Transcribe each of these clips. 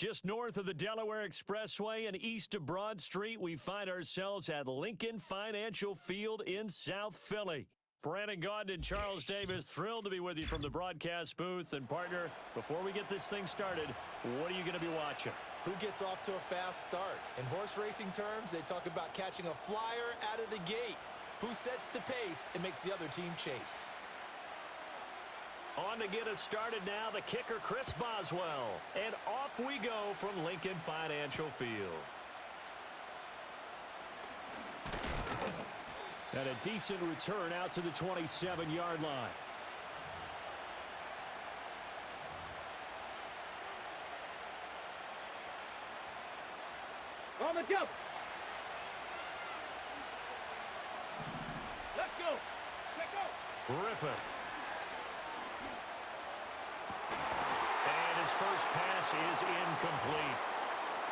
Just north of the Delaware Expressway and east of Broad Street, we find ourselves at Lincoln Financial Field in South Philly. Brandon Gaudin and Charles Davis, thrilled to be with you from the broadcast booth. And, partner, before we get this thing started, what are you going to be watching? Who gets off to a fast start? In horse racing terms, they talk about catching a flyer out of the gate. Who sets the pace and makes the other team chase? On to get us started now, the kicker, Chris Boswell. And off we go from Lincoln Financial Field. And a decent return out to the 27-yard line. On the jump. Let's go. Let's go. Griffin. And his first pass is incomplete.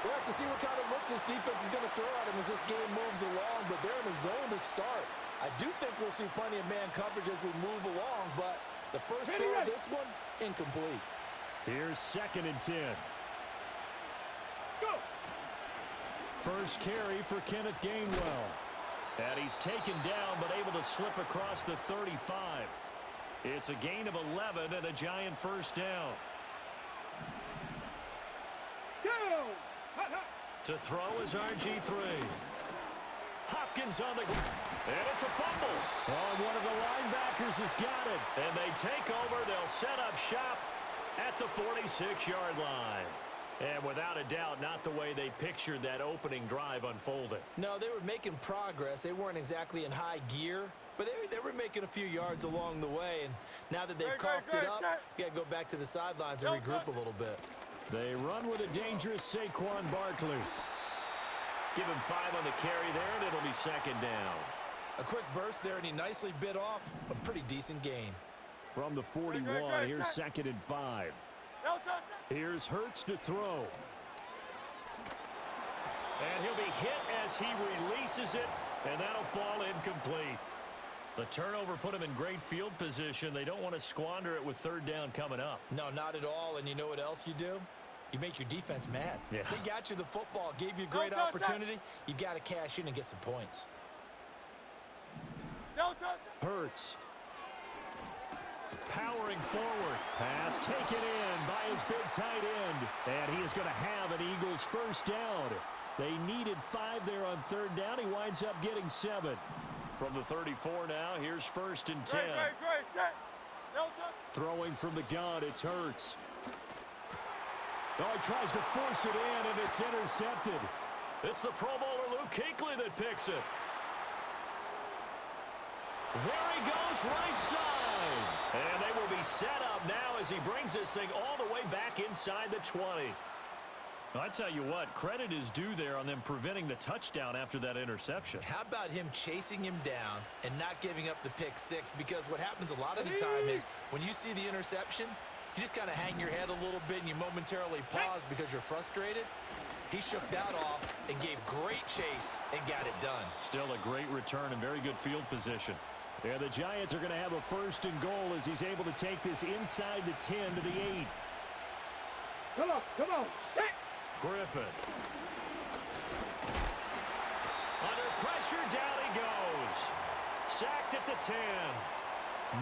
We'll have to see what kind of looks this defense is going to throw at him as this game moves along, but they're in the zone to start. I do think we'll see plenty of man coverage as we move along, but the first throw of this one, incomplete. Here's 2nd and 10. Go. First carry for Kenneth Gainwell. And he's taken down but able to slip across the 35. It's a gain of 11 and a Giant first down. Go. To throw is RG3. Hopkins on the ground. And it's a fumble. Oh, one of the linebackers has got it. And they take over. They'll set up shop at the 46-yard line. And without a doubt, not the way they pictured that opening drive unfolding. No, they were making progress. They weren't exactly in high gear, but they were making a few yards along the way. And now that they've coughed it up, you got to go back to the sidelines and regroup a little bit. They run with a dangerous Saquon Barkley. Give him 5 on the carry there, and it'll be 2nd down. A quick burst there, and he nicely bit off a pretty decent gain. From the 41, here's 2nd and 5. Here's Hurts to throw. And he'll be hit as he releases it, and that'll fall incomplete. The turnover put him in great field position. They don't want to squander it with 3rd down coming up. No, not at all. And you know what else you do? You make your defense mad. Yeah. They got you the football, gave you a great opportunity. You got to cash in and get some points. Hurts. Powering forward. Pass taken in by his big tight end. And he is going to have an Eagles first down. They needed 5 there on 3rd down. He winds up getting 7. From the 34 now, here's 1st and 10. Throwing from the gun, it's Hurts. Oh, he tries to force it in, and it's intercepted. It's the Pro Bowler Luke Kuechly that picks it. There he goes, right side. And they will be set up now as he brings this thing all the way back inside the 20. I tell you what, credit is due there on them preventing the touchdown after that interception. How about him chasing him down and not giving up the pick 6? Because what happens a lot of the time is when you see the interception, you just kind of hang your head a little bit and you momentarily pause because you're frustrated. He shook that off and gave great chase and got it done. Still a great return and very good field position. Yeah, the Giants are going to have a 1st and goal as he's able to take this inside the 10 to the 8. Come on. Set. Griffin. Under pressure, down he goes. Sacked at the 10.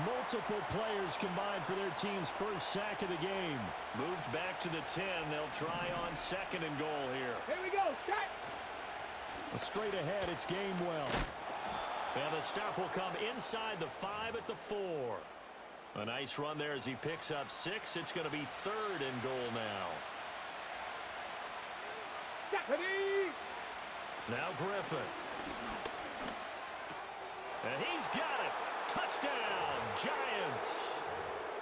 Multiple players combined for their team's first sack of the game. Moved back to the 10. They'll try on 2nd and goal here. Here we go. Set. Straight ahead, it's Gainwell. And the stop will come inside the 5 at the 4. A nice run there as he picks up 6. It's going to be 3rd and goal now. Deputy. Now Griffin. And he's got it. Touchdown, Giants.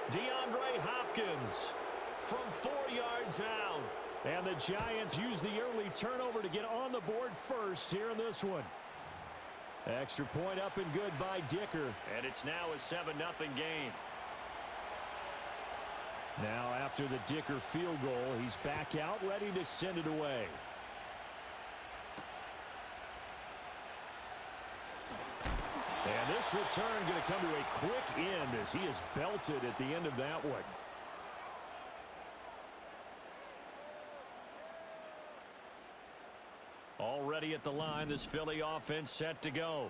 DeAndre Hopkins from 4 yards out. And the Giants use the early turnover to get on the board first here in this one. Extra point up and good by Dicker. And it's now a 7-0 game. Now after the Dicker field goal, he's back out ready to send it away. And this return going to come to a quick end as he is belted at the end of that one. ready at the line. This Philly offense set to go.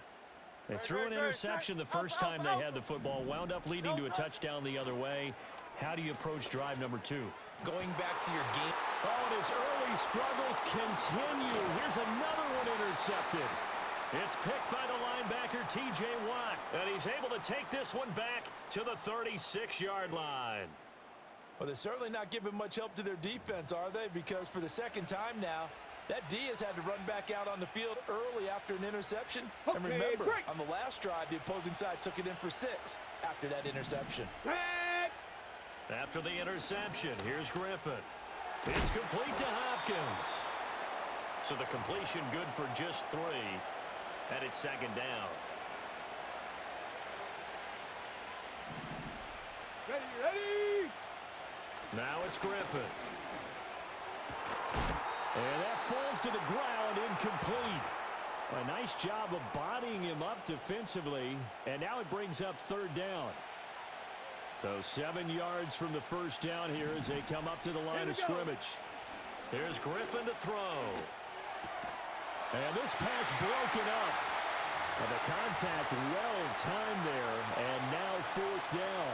They threw an interception the first time they had the football, wound up leading to a touchdown the other way. How do you approach drive number 2? Going back to your game. Oh, and his early struggles continue. Here's another one intercepted. It's picked by the linebacker, T.J. Watt, and he's able to take this one back to the 36-yard line. Well, they're certainly not giving much help to their defense, are they? Because for the second time now, that D has had to run back out on the field early after an interception. Okay, and remember, break. on the last drive, the opposing side took it in for 6 after that interception. After the interception, here's Griffin. It's complete to Hopkins. So the completion good for just 3. And it's second down. Ready. Now it's Griffin. And that falls to the ground, incomplete. A nice job of bodying him up defensively. And now it brings up third down. So 7 yards from the first down here as they come up to the line of scrimmage. Here's Griffin to throw. And this pass broken up. And the contact well timed there. And now fourth down.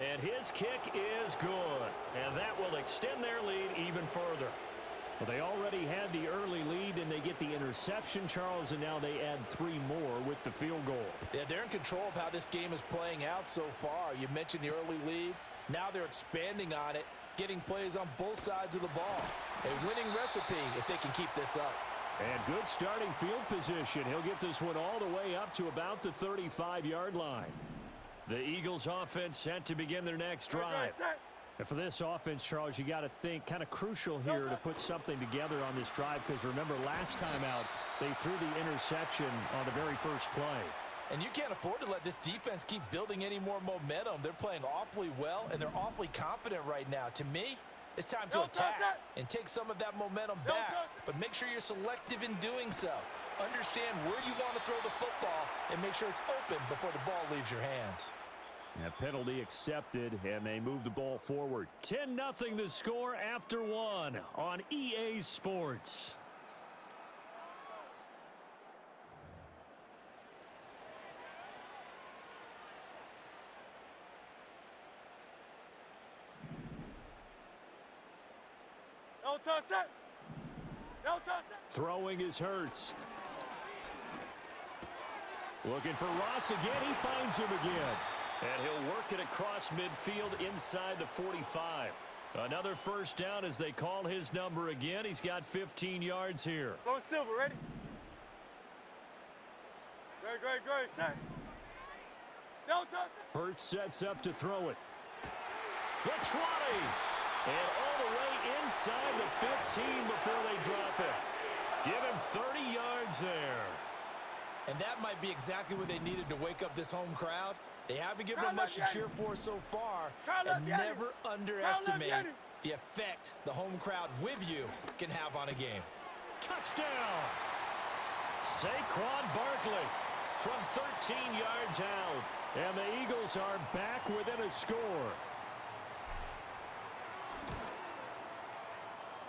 And his kick is good. And that will extend their lead even further. Well, they already had the early lead, and they get the interception, Charles, and now they add 3 more with the field goal. Yeah, they're in control of how this game is playing out so far. You mentioned the early lead. Now they're expanding on it, getting plays on both sides of the ball. A winning recipe if they can keep this up. And good starting field position. He'll get this one all the way up to about the 35-yard line. The Eagles offense set to begin their next drive. And for this offense, Charles, you got to think kind of crucial here to put something together on this drive, because remember last time out they threw the interception on the very first play. And you can't afford to let this defense keep building any more momentum. They're playing awfully well, and they're awfully confident right now. To me, it's time to attack and take some of that momentum back. But make sure you're selective in doing so. Understand where you want to throw the football and make sure it's open before the ball leaves your hands. That penalty accepted, and they move the ball forward. 10-0 the score after 1 on EA Sports. No touch it. No touch it. Throwing is Hurts. Looking for Ross again. He finds him again. And he'll work it across midfield inside the 45. Another first down as they call his number again. He's got 15 yards here. Go Silver, ready? Great, set. No touch it. Hurts sets up to throw it. The try. And all the way inside the 15 before they drop it. Give him 30 yards there. And that might be exactly what they needed to wake up this home crowd. They haven't given them much to cheer for so far. And never underestimate the effect the home crowd with you can have on a game. Touchdown! Saquon Barkley from 13 yards out. And the Eagles are back within a score.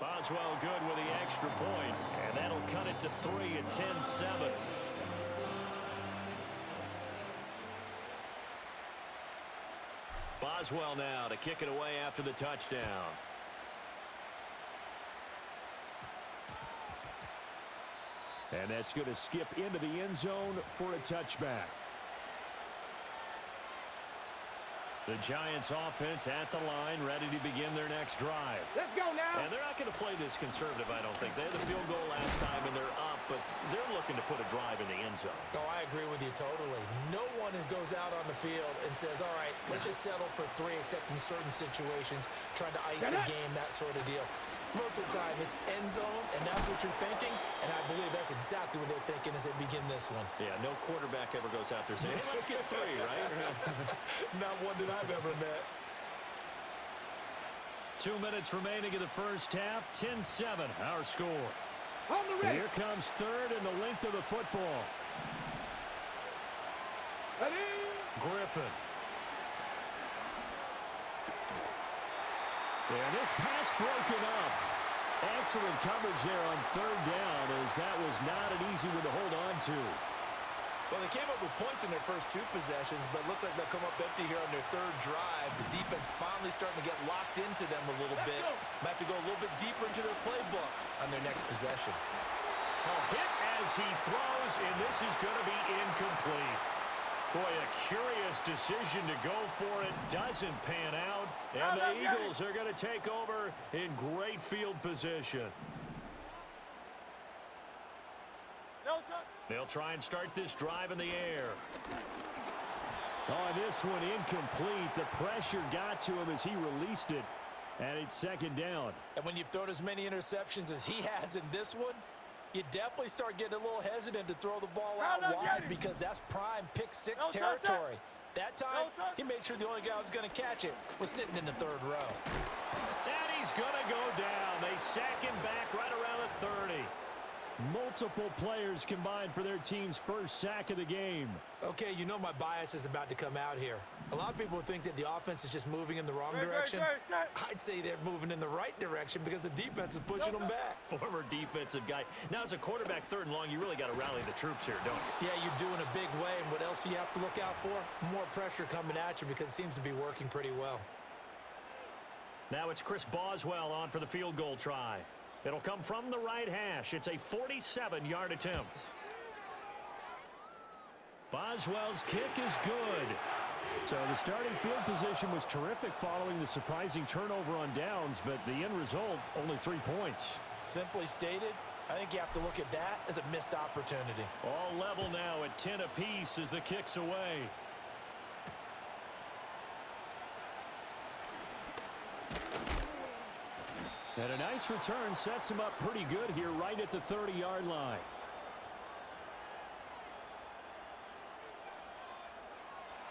Boswell good with the extra point. And that'll cut it to 3 at 10-7. Boswell now to kick it away after the touchdown. And that's going to skip into the end zone for a touchback. The Giants offense at the line, ready to begin their next drive. Let's go now. And they're not going to play this conservative, I don't think. They had the field goal last time, and they're up, but they're looking to put a drive in the end zone. Oh, I agree with you totally. No one goes out on the field and says, all right, let's just settle for 3, except in certain situations, trying to ice a game, that sort of deal. Most of the time, it's end zone, and that's what you're thinking, and I believe that's exactly what they're thinking as they begin this one. Yeah, no quarterback ever goes out there saying, hey, let's get 3, right? Not one that I've ever met. 2 minutes remaining in the first half, 10-7, our score. On the ready. Here comes third and the length of the football. Ready. Griffin. And this pass broken up. Excellent coverage there on third down, as that was not an easy one to hold on to. Well, they came up with points in their first 2 possessions, but it looks like they'll come up empty here on their third drive. The defense finally starting to get locked into them a little bit. Might have to go a little bit deeper into their playbook on their next possession. A hit as he throws, and this is going to be incomplete. Boy, a curious decision to go for it. Doesn't pan out, and the Eagles are going to take over in great field position. They'll try and start this drive in the air. On this one, incomplete. The pressure got to him as he released it, and it's second down. And when you've thrown as many interceptions as he has in this one, you definitely start getting a little hesitant to throw the ball out wide, because that's prime pick-6 territory. That time, he made sure the only guy who was going to catch it was sitting in the third row. And he's going to go down. They sack him back right around the 30. Multiple players combined for their team's first sack of the game. Okay, you know my bias is about to come out here. A lot of people think that the offense is just moving in the wrong direction. I'd say they're moving in the right direction because the defense is pushing them back. Former defensive guy. Now, as a quarterback, third and long, you really got to rally the troops here, don't you? Yeah, you do in a big way. And what else do you have to look out for? More pressure coming at you, because it seems to be working pretty well. Now it's Chris Boswell on for the field goal try. It'll come from the right hash. It's a 47-yard attempt. Boswell's kick is good. So the starting field position was terrific following the surprising turnover on downs, but the end result, only 3 points. Simply stated, I think you have to look at that as a missed opportunity. All level now at 10 apiece as the kick's away. And a nice return sets him up pretty good here right at the 30-yard line.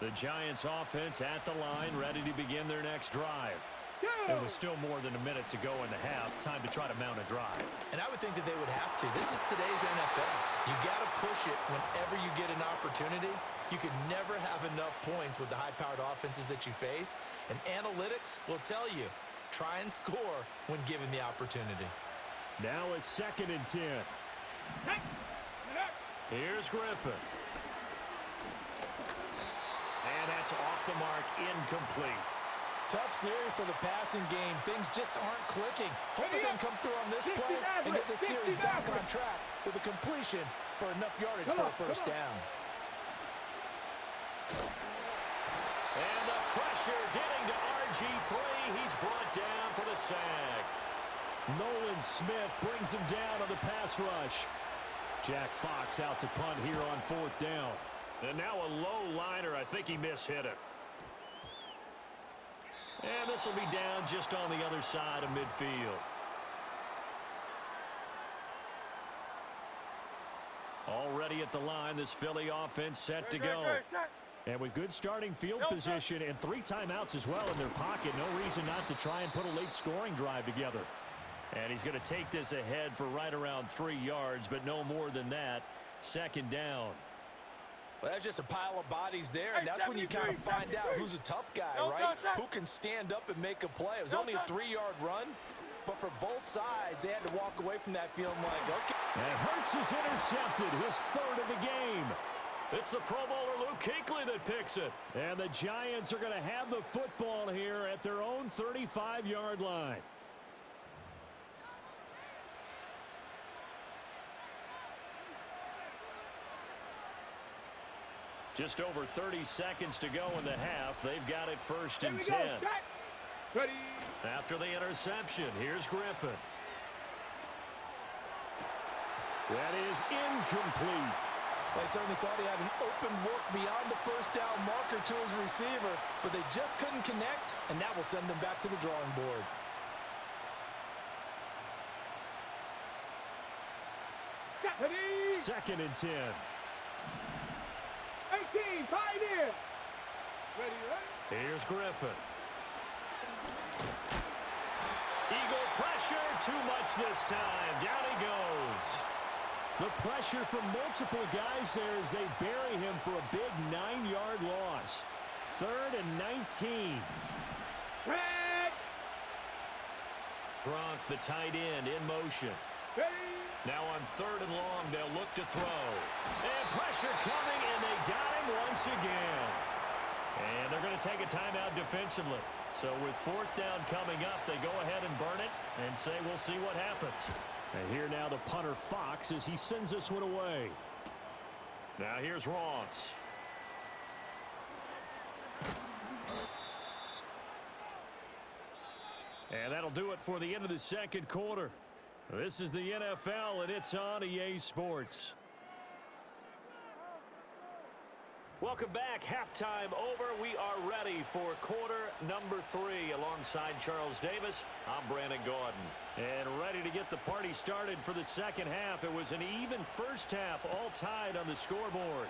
The Giants offense at the line, ready to begin their next drive. It was still more than a minute to go in the half. Time to try to mount a drive. And I would think that they would have to. This is today's NFL. You got to push it whenever you get an opportunity. You can never have enough points with the high-powered offenses that you face. And analytics will tell you, try and score when given the opportunity. Now a 2nd and 10. Here's Griffin. And that's off the mark, incomplete. Tough series for the passing game. Things just aren't clicking. Hopefully they can come through on this play and get the series back on track with a completion for enough yardage for a first down. And the pressure getting to RG3. He's brought down for the sack. Nolan Smith brings him down on the pass rush. Jack Fox out to punt here on 4th down. And now a low liner. I think he mishit it. And this will be down just on the other side of midfield. Already at the line, this Philly offense set to go. And with good starting field position and 3 timeouts as well in their pocket, no reason not to try and put a late scoring drive together. And he's going to take this ahead for right around 3 yards, but no more than that. 2nd down. Well, that's just a pile of bodies there, and that's when you kind of find out who's a tough guy, right? Who can stand up and make a play. It was only a 3-yard run, but for both sides, they had to walk away from that feeling like, okay. And Hurts is intercepted, his 3rd of the game. It's the Pro Bowler Luke Kuechly that picks it. And the Giants are going to have the football here at their own 35-yard line. Just over 30 seconds to go in the half. They've got it 1st and 10. Ready. After the interception, here's Griffin. That is incomplete. They certainly thought he had an open look beyond the first down marker to his receiver, but they just couldn't connect, and that will send them back to the drawing board. Ready. 2nd and 10. 18, tied in. Ready. Here's Griffin. Eagle pressure, too much this time. Down he goes. The pressure from multiple guys there as they bury him for a big 9-yard loss. 3rd and 19. Red. Gronk, the tight end, in motion. Now on 3rd and long, they'll look to throw. And pressure coming, and they got him once again. And they're going to take a timeout defensively. So with 4th down coming up, they go ahead and burn it and say we'll see what happens. And here now the punter Fox as he sends this one away. Now here's Ross. And that'll do it for the end of the 2nd quarter. This is the NFL, and it's on EA Sports. Welcome back. Halftime over. We are ready for quarter number 3. Alongside Charles Davis, I'm Brandon Gaudin. And ready to get the party started for the second half. It was an even first half, all tied on the scoreboard.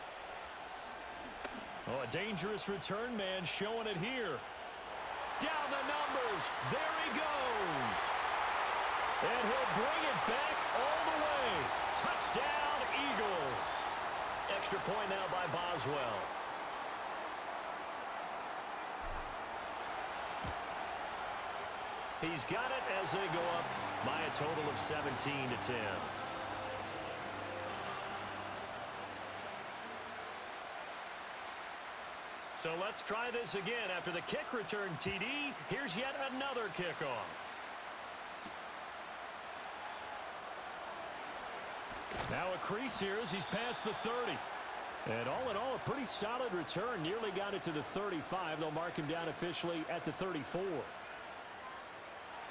Oh, a dangerous return man showing it here. Down the numbers. There he goes. And he'll bring it back all the way. Touchdown, Eagles. Extra point now by Boswell. He's got it as they go up by a total of 17-10. So let's try this again. After the kick return TD, here's yet another kickoff. Now a crease here as he's past the 30. And all in all, a pretty solid return. Nearly got it to the 35. They'll mark him down officially at the 34.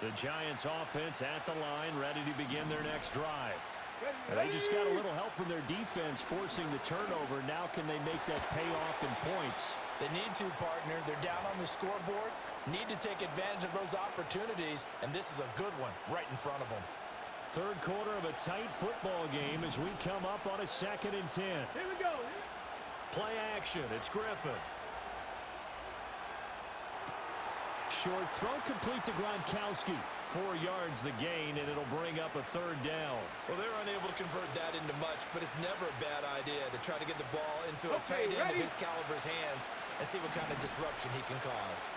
The Giants offense at the line, ready to begin their next drive. And they just got a little help from their defense forcing the turnover. Now can they make that pay off in points? They need to, partner. They're down on the scoreboard. Need to take advantage of those opportunities, and this is a good one right in front of them. 3rd quarter of a tight football game as we come up on a 2nd and 10. Here we go. Play action. It's Griffin. Short throw complete to Gronkowski. 4 yards the gain, and it'll bring up a 3rd down. Well, they're unable to convert that into much, but it's never a bad idea to try to get the ball into a tight end of his caliber's hands and see what kind of disruption he can cause.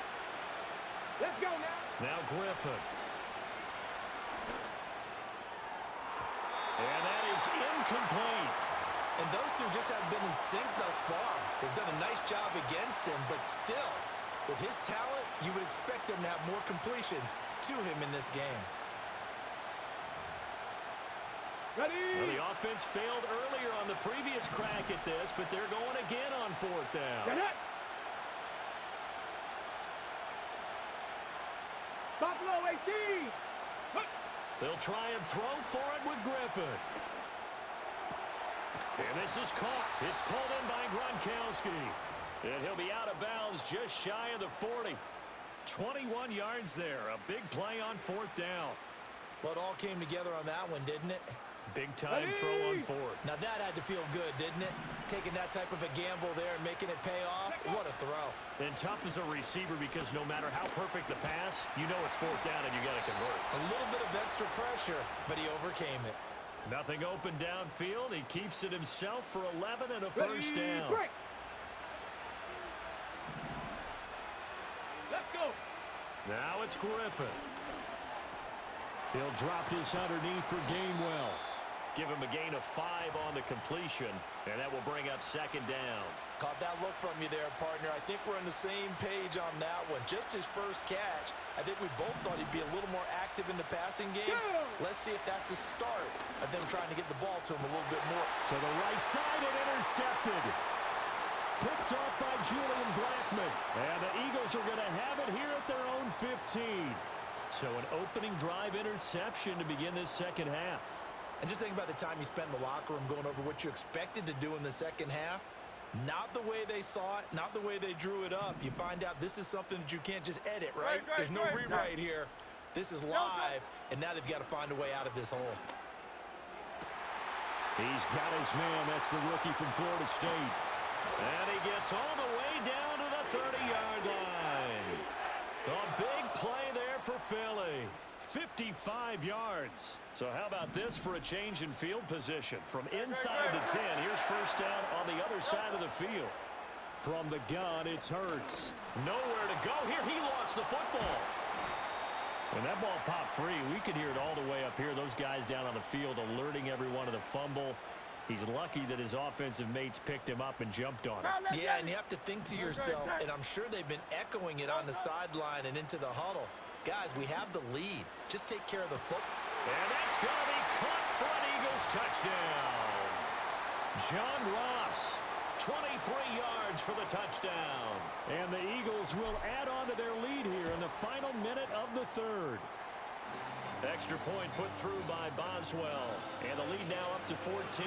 Let's go now. Now Griffin. And that is incomplete. And those two just haven't been in sync thus far. They've done a nice job against him, but still, with his talent, you would expect them to have more completions to him in this game. Ready? Well, the offense failed earlier on the previous crack at this, but they're going again on 4th down. Get it. Buffalo 18. They'll try and throw for it with Griffin. And this is caught. It's pulled in by Gronkowski. And he'll be out of bounds just shy of the 40. 21 yards there. A big play on 4th down. Well, it all came together on that one, didn't it? Big time throw on 4th. Now that had to feel good, didn't it? Taking that type of a gamble there and making it pay off. What a throw. And tough as a receiver because no matter how perfect the pass, you know it's 4th down and you got to convert. A little bit of extra pressure, but he overcame it. Nothing open downfield. He keeps it himself for 11 and a 1st down. Break. Let's go. Now it's Griffin. He'll drop this underneath for Gainwell. Give him a gain of 5 on the completion, and that will bring up 2nd down. Caught that look from you there, partner. I think we're on the same page on that one. Just his first catch. I think we both thought he'd be a little more active in the passing game. Let's see if that's the start of them trying to get the ball to him a little bit more. To the right side and intercepted. Picked off by Julian Blackmon. And the Eagles are going to have it here at their own 15. So an opening drive interception to begin this second half. And just think about the time you spent in the locker room going over what you expected to do in the second half. Not the way they saw it, not the way they drew it up. You find out this is something that you can't just edit, right? There's no rewrite here. This is live, and now they've got to find a way out of this hole. He's got his man. That's the rookie from Florida State. And he gets all the way down to the 30-yard line. A big play there for Philly. 55 yards. So how about this for a change in field position? From inside the 10, here's 1st down on the other side of the field. From the gun, it's Hurts. Nowhere to go here. He lost the football. When that ball popped free, we could hear it all the way up here. Those guys down on the field alerting everyone of the fumble. He's lucky that his offensive mates picked him up and jumped on him. Yeah, and you have to think to yourself, and I'm sure they've been echoing it on the sideline and into the huddle. Guys, we have the lead. Just take care of the football. And that's going to be caught for an Eagles touchdown. John Ross, 23 yards for the touchdown. And the Eagles will add on to their lead here in the final minute of the third. Extra point put through by Boswell. And the lead now up to 14.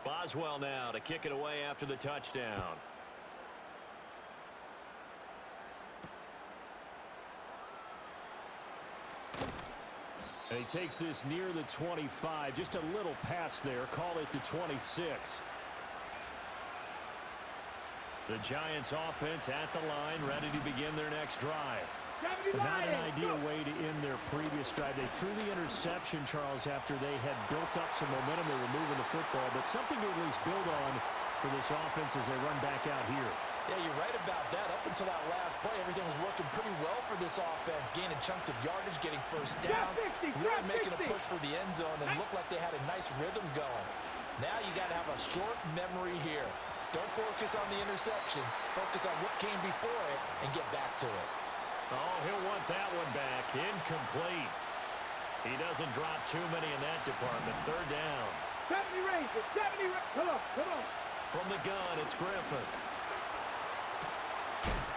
Boswell now to kick it away after the touchdown. And he takes this near the 25. Just a little pass there. Call it the 26. The Giants offense at the line, ready to begin their next drive. Not an ideal way to end their previous drive. They threw the interception, Charles, after they had built up some momentum. They were moving the football, but something to at least build on for this offense as they run back out here. Yeah, you're right about that. Up until that last play, everything was working pretty well for this offense, gaining chunks of yardage, getting first downs, really making a push for the end zone, and looked like they had a nice rhythm going. Now you got to have a short memory here. Don't focus on the interception. Focus on what came before it and get back to it. Oh, he'll want that one back. Incomplete. He doesn't drop too many in that department. Third down. 70 Rangers, 70 Rangers. Come on, come on. From the gun, it's Griffin.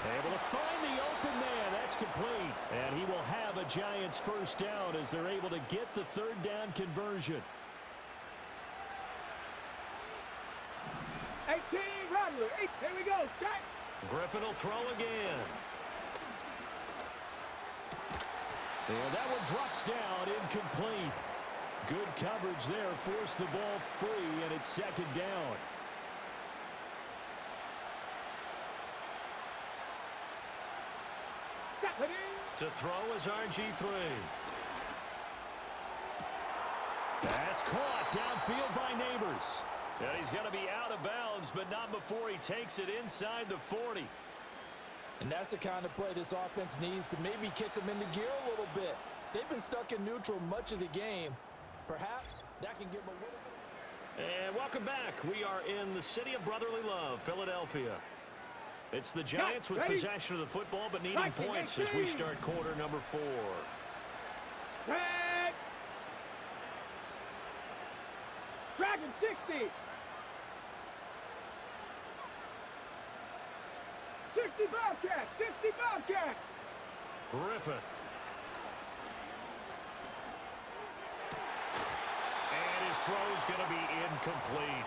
Able to find the open man. That's complete. And he will have a Giants first down as they're able to get the third down conversion. 18, Rivalry. Here we go. Strike. Griffin will throw again. And that one drops down, incomplete. Good coverage there, forced the ball free, and it's second down. To throw is RG3. That's caught downfield by Neighbors. And he's going to be out of bounds, but not before he takes it inside the 40. And that's the kind of play this offense needs to maybe kick them into gear a little bit. They've been stuck in neutral much of the game. Perhaps that can give them a little bit. And welcome back. We are in the city of brotherly love, Philadelphia. It's the Giants with possession of the football, but needing points as we start quarter number 4. Dragon 60. 60 Bobcat, 60 Bobcat. Griffin. And his throw is going to be incomplete.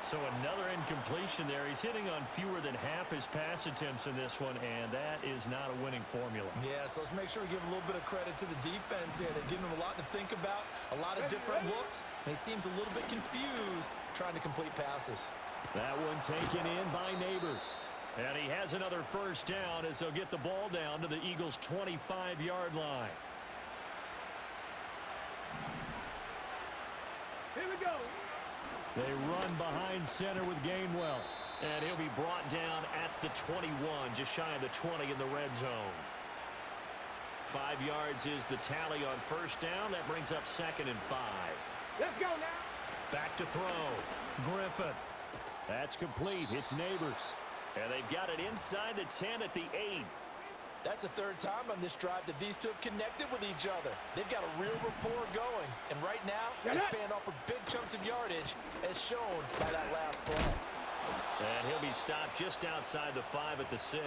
So another incompletion there. He's hitting on fewer than half his pass attempts in this one, and that is not a winning formula. Yeah, so let's make sure we give a little bit of credit to the defense here. They've given him a lot to think about, a lot of different looks, and he seems a little bit confused trying to complete passes. That one taken in by Neighbors. And he has another first down as they'll get the ball down to the Eagles' 25-yard line. Here we go. They run behind center with Gainwell. And he'll be brought down at the 21, just shy of the 20 in the red zone. 5 yards is the tally on first down. That brings up 2nd and 5. Let's go now. Back to throw. Griffin. That's complete. It's Neighbors. And they've got it inside the 10 at the 8. That's the third time on this drive that these two have connected with each other. They've got a real rapport going. And right now, it's paying off for big chunks of yardage, as shown by that last play. And he'll be stopped just outside the 5 at the 6.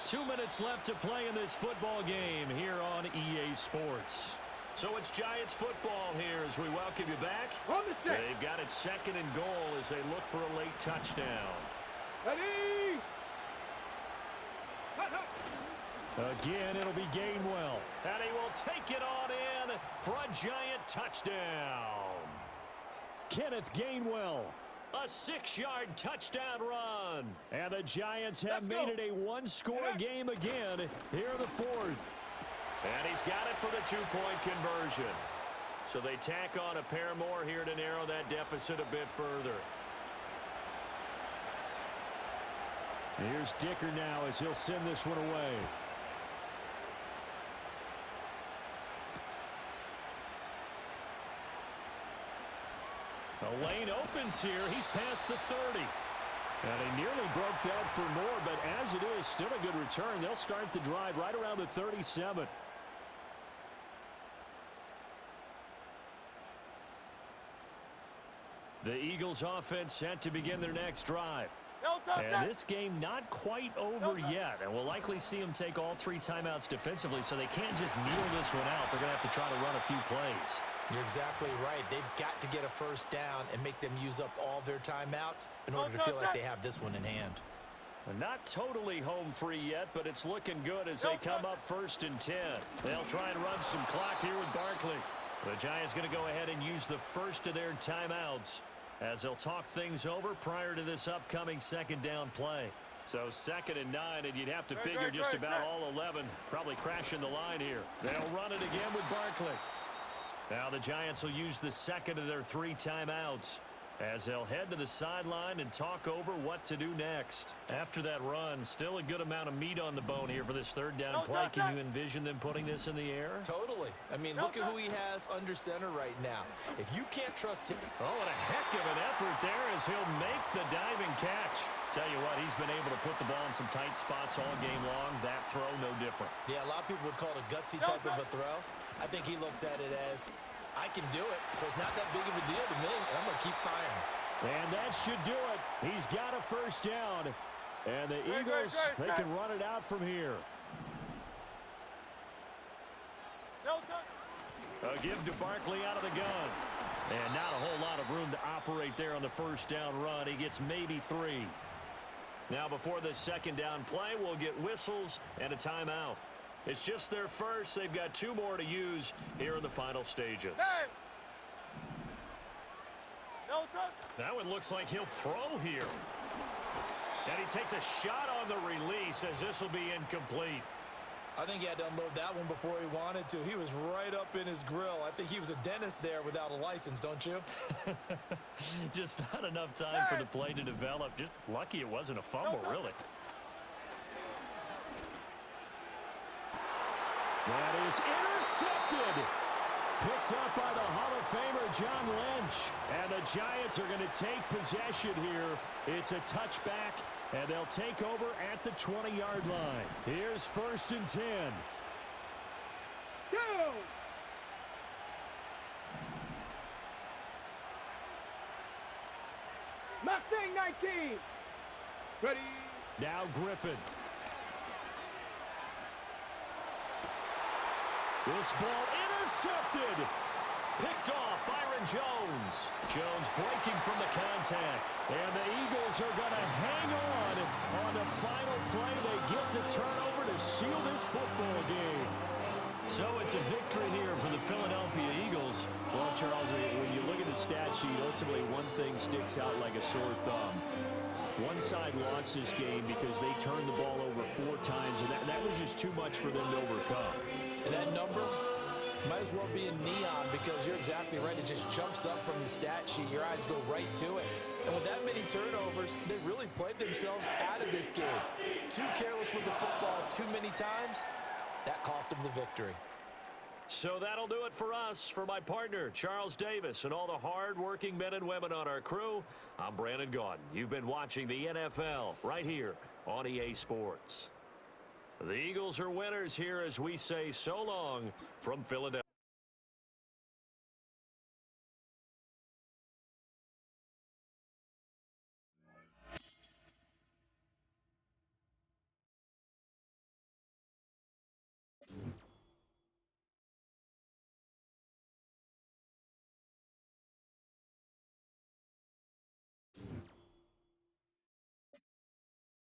Two minutes left to play in this football game here on EA Sports. So it's Giants football here as we welcome you back. On the set. They've got it 2nd and goal as they look for a late touchdown. Ready. Again, it'll be Gainwell. And he will take it on in for a Giant touchdown. Kenneth Gainwell. A 6-yard touchdown run. And the Giants have made it a one-score game again here in the 4th. And he's got it for the 2-point conversion. So they tack on a pair more here to narrow that deficit a bit further. Here's Dicker now as he'll send this one away. The lane opens here. He's past the 30. And he nearly broke that for more, but as it is, still a good return. They'll start the drive right around the 37. The Eagles offense set to begin their next drive. And this game not quite over yet, and we'll likely see them take all 3 timeouts defensively, so they can't just kneel this one out. They're going to have to try to run a few plays. You're exactly right. They've got to get a first down and make them use up all their timeouts in order to feel like they have this one in hand. Not totally home free yet, but it's looking good as they come up 1st and 10. They'll try and run some clock here with Barkley. The Giants going to go ahead and use the first of their timeouts as they'll talk things over prior to this upcoming 2nd down play. So 2nd and 9, and you'd have to figure just about all 11 probably crashing the line here. They'll run it again with Barkley. Now the Giants will use the 2nd of their 3 timeouts as they'll head to the sideline and talk over what to do next. After that run, still a good amount of meat on the bone here for this 3rd down play. Can you envision them putting this in the air? Totally. I mean, look at who he has under center right now. If you can't trust him. Oh, and a heck of an effort there as he'll make the diving catch. Tell you what, he's been able to put the ball in some tight spots all game long. That throw, no different. Yeah, a lot of people would call it a gutsy type of a throw. I think he looks at it as, I can do it, so it's not that big of a deal to me, and I'm going to keep firing. And that should do it. He's got a first down. And the Eagles, they can run it out from here. A give to Barkley out of the gun. And not a whole lot of room to operate there on the 1st down run. He gets maybe 3. Now before the 2nd down play, we'll get whistles and a timeout. It's just their first. They've got 2 more to use here in the final stages. That one looks like he'll throw here. And he takes a shot on the release as this will be incomplete. I think he had to unload that one before he wanted to. He was right up in his grill. I think he was a dentist there without a license, don't you? Just not enough time for the play to develop. Just lucky it wasn't a fumble, really. That is intercepted. Picked up by the Hall of Famer John Lynch. And the Giants are going to take possession here. It's a touchback, and they'll take over at the 20-yard line. Here's 1st and 10. Go! Mustang 19. Ready. Now Griffin. This ball intercepted. Picked off Byron Jones. Jones breaking from the contact. And the Eagles are going to hang on the final play. They get the turnover to seal this football game. So it's a victory here for the Philadelphia Eagles. Well, Charles, when you look at the stat sheet, ultimately one thing sticks out like a sore thumb. One side lost this game because they turned the ball over 4 times, and that was just too much for them to overcome. And that number might as well be in neon because you're exactly right. It just jumps up from the stat sheet. Your eyes go right to it. And with that many turnovers, they really played themselves out of this game. Too careless with the football too many times. That cost them the victory. So that'll do it for us. For my partner, Charles Davis, and all the hard-working men and women on our crew, I'm Brandon Gaudin. You've been watching the NFL right here on EA Sports. The Eagles are winners here as we say so long from Philadelphia.